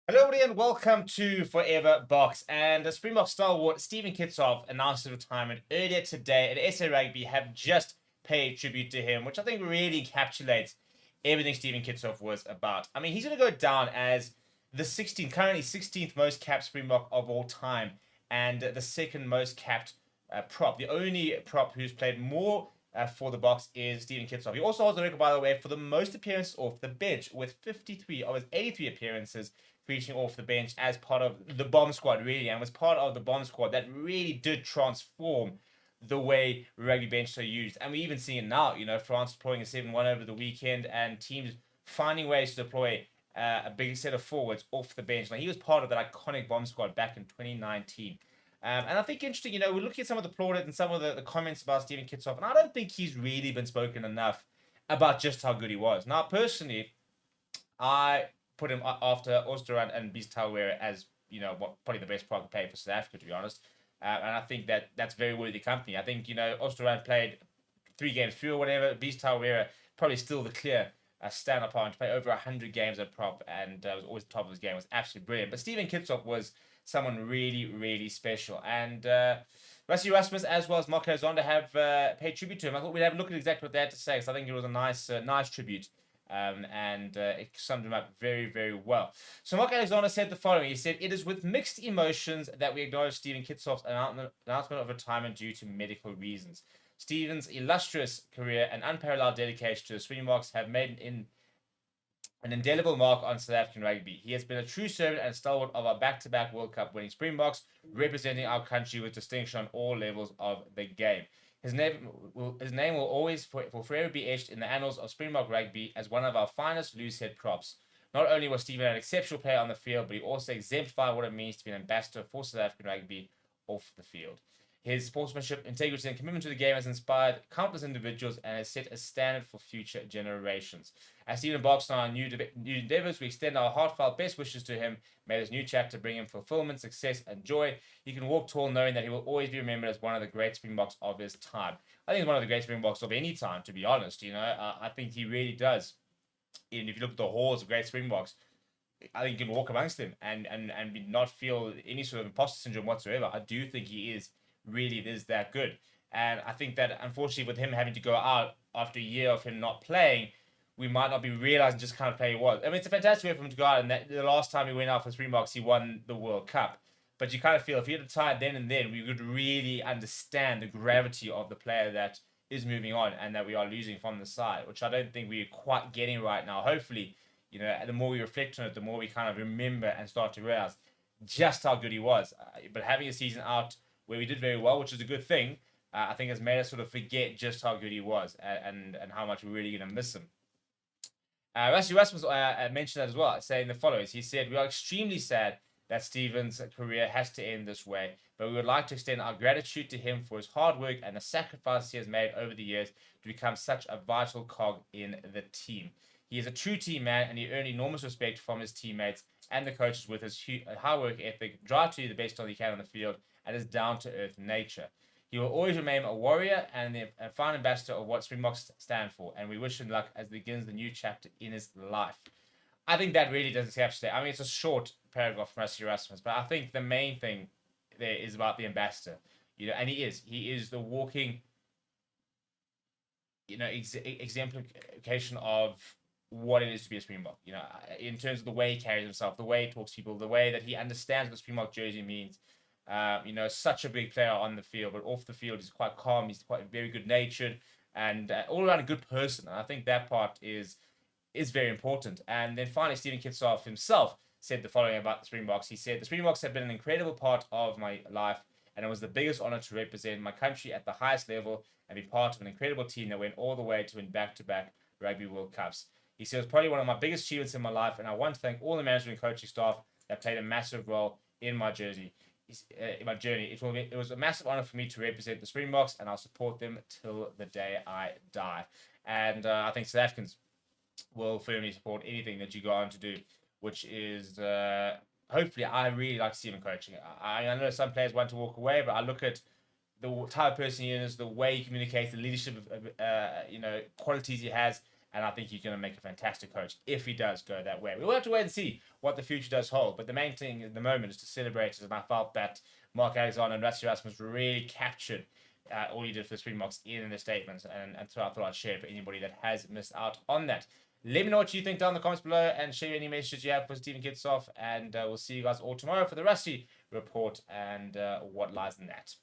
Hello, everybody, and welcome to Forever Box. And the Springbok stalwart Stephen Kitshoff announced his retirement earlier today, and SA Rugby have just paid tribute to him, which I think really encapsulates everything Stephen Kitshoff was about. I mean, he's going to go down as the currently 16th most capped Springbok of all time, and the second most capped prop. The only prop who's played more for the box is Stephen Kitshoff. He also holds the record, by the way, for the most appearances off the bench, with 53 of his 83 appearances reaching off the bench as part of the bomb squad, really, and was part of the bomb squad that really did transform the way rugby benches are used. And we even see it now, France deploying a 7-1 over the weekend and teams finding ways to deploy a big set of forwards off the bench. Like, he was part of that iconic bomb squad back in 2019. And I think interesting, we're looking at some of the plaudits and some of the comments about Stephen Kitshoff, and I don't think he's really been spoken enough about just how good he was. Now, personally, I put him after Oosterhuis and Beast Tauwera as probably the best player for South Africa, to be honest. And I think that's very worthy company. I think Oosterhuis played 3 games fewer, or whatever. Beast Tauwera probably still the clear stand-up point. Played over 100 games at prop and was always top of his game. Was absolutely brilliant. But Stephen Kitshoff was someone really, really special. And Rassie Erasmus as well as Mark Alexander have paid tribute to him. I thought we'd have a look at exactly what they had to say. So I think it was a nice tribute. And it summed him up very, very well. So Mark Alexander said the following. He said, "It is with mixed emotions that we acknowledge Stephen Kitshoff's announcement of retirement due to medical reasons. Stephen's illustrious career and unparalleled dedication to the Springboks have made an indelible mark on South African rugby. He has been a true servant and stalwart of our back-to-back World Cup winning Springboks, representing our country with distinction on all levels of the game. His name will always will forever be etched in the annals of Springbok rugby as one of our finest loosehead props. Not only was Stephen an exceptional player on the field, but he also exemplified what it means to be an ambassador for South African rugby off the field. His sportsmanship, integrity, and commitment to the game has inspired countless individuals and has set a standard for future generations. As Stephen embarks on our new endeavors, we extend our heartfelt best wishes to him. May this new chapter bring him fulfillment, success, and joy. He can walk tall knowing that he will always be remembered as one of the great Springboks of his time." I think he's one of the great Springboks of any time, to be honest. I think he really does. And if you look at the halls of great Springboks, I think you can walk amongst them and not feel any sort of imposter syndrome whatsoever. I do think he is that good. And I think that, unfortunately, with him having to go out after a year of him not playing, we might not be realizing just kind of player he was. I mean, it's a fantastic way for him to go out, and that the last time he went out for Springboks, he won the World Cup. But you kind of feel if he had retired then and then, we would really understand the gravity of the player that is moving on and that we are losing from the side, which I don't think we're quite getting right now. Hopefully, the more we reflect on it, the more we kind of remember and start to realize just how good he was. But having a season out where we did very well, which is a good thing, I think has made us sort of forget just how good he was and how much we're really going to miss him. Rassie Erasmus mentioned that as well, saying the following. He said, "We are extremely sad that Stephen's career has to end this way, but we would like to extend our gratitude to him for his hard work and the sacrifice he has made over the years to become such a vital cog in the team. He is a true team man, and he earned enormous respect from his teammates and the coaches with his hard work ethic, drive to do the best he can on the field, and his down-to-earth nature. He will always remain a warrior and a fine ambassador of what Springboks stand for, and we wish him luck as he begins the new chapter in his life." I think that really does encapsulate. I mean, it's a short paragraph from Rassie Erasmus, but I think the main thing there is about the ambassador. And he is the walking, exemplification of what it is to be a Springbok. In terms of the way he carries himself, the way he talks to people, the way that he understands what the Springbok jersey means. Such a big player on the field, but off the field he's quite calm. He's quite very good natured and all around a good person. And I think that part is very important. And then finally, Stephen Kitshoff himself said the following about the Springboks. He said, "The Springboks have been an incredible part of my life, and it was the biggest honor to represent my country at the highest level and be part of an incredible team that went all the way to win back-to-back Rugby World Cups." He said, "It's probably one of my biggest achievements in my life, and I want to thank all the management and coaching staff that played a massive role in my journey. It was a massive honor for me to represent the Springboks, and I'll support them till the day I die." And I think South Africans will firmly support anything that you go on to do, which is hopefully, I really like to see him coaching. I know some players want to walk away, but I look at the type of person he is, the way he communicates, the leadership, qualities he has, And I think he's going to make a fantastic coach if he does go that way. We'll have to wait and see what the future does hold. But the main thing at the moment is to celebrate it. And I felt that Mark Alexander and Rassie Erasmus really captured all he did for the Springboks in the statements. And so I thought I'd share it for anybody that has missed out on that. Let me know what you think down in the comments below and share any messages you have for Stephen Kitshoff. And we'll see you guys all tomorrow for the Rassie report and what lies in that.